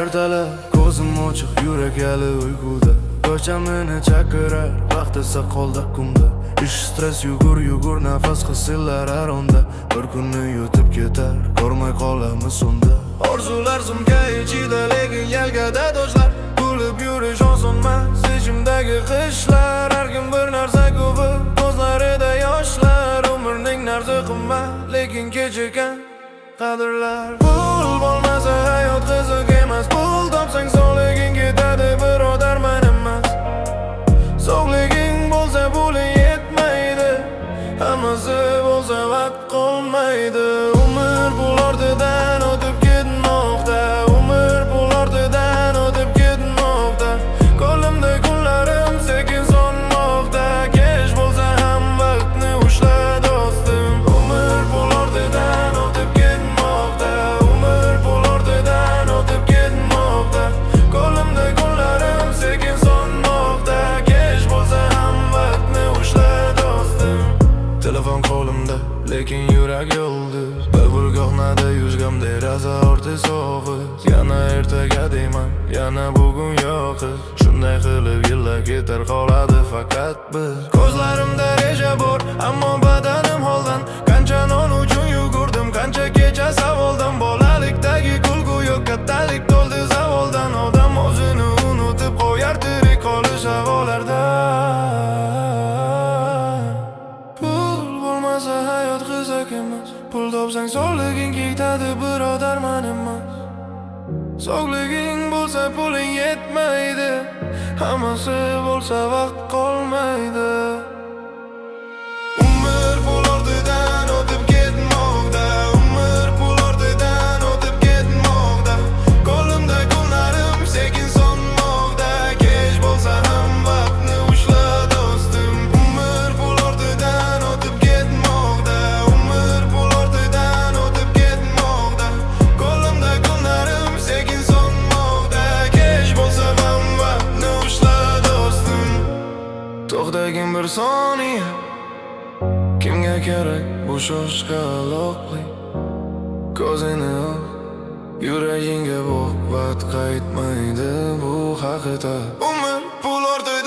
Ertalab ko'zim ochiq, yurak hali uyquda. Ko'cha meni chaqirar, vaqt esa qo'lda kumda. Ish, stress, yugur, nafas hislar aronda. Bir kunni yutib ketar, ko'rmay qolamiz unda. Orzular sumka ichida, lekin yelkada toshlar. Kulib yurish oson emas, ichimdagi qishlar. Har kim bir narsa ko'pi, ko'zlarida yoshlar. Umrning narxi qimmat, lekin kechikkan qadrlar. Pul bo'lmasa hayot qiziq emas. Pul topsang sog'liging ketadi, birodar, men emas. Sog'liging bo'lsa puling yetmaydi, hammasi bo'lsa vaqt qolmaydi. Umr pul ortidan o'tib ketmoqda, umr pul ortidan o'tib ketmoqda. Qo'limda kunlarim sekin sonmoqda. Kech bo'lsa ham vaqtni ushla do'stim. Umr pul ortidan o'tib ketmoqda, umr pul ortidan o'tib ketmoqda. Qo'limda kunlarim sekin sonmoqda. Kech bo'lsa ham vaqtni ushla do'stim. Telefon qo'limda, lekin yurak yulduz. Bulgoqnada yuzgam deraza orti so'g'iz. Yana ertaga deyman, yana bugun yo'qiz. Shunday qilib yillar ketar, qoladi faqat biz. Ko'zlarimda reja bor, ammo badanim holdan. Qancha non uchun yugurdim, qancha kecha savoldan. Bolalikdagi kulgu yo'q, kattalik to'ldi zavoldan. Odam o'zini unutib qo'yar, tirik qolish havolarda. Pul bo'lmasa hayot qiziq emas. Pul topsang sog'liging ketadi, birodar, men emas. Sog'liging bo'lsa puling yetmaydi, hammasi bo'lsa vaqt qolmaydi. Umr pul ortidan o'tib ketmoqda, umr pul ortidan o'tib ketmoqda. Qo'limda kunlarim sekin sonmoqda. Kech bo'lsa ham vaqtni ushla do'stim. Umr pul ortidan o'tib ketmoqda, umr pul ortidan o'tib ketmoqda. Qo'limda kunlarim sekin sonmoqda. Kech bo'lsa ham vaqtni ushla do'stim. To'xtagin bir soniya, kimga kerak bu shoshqaloqlik? Ko'zini ol, yuragingga boq, vaqt qaytmaydi bu haqiqat. Umr pul ortidan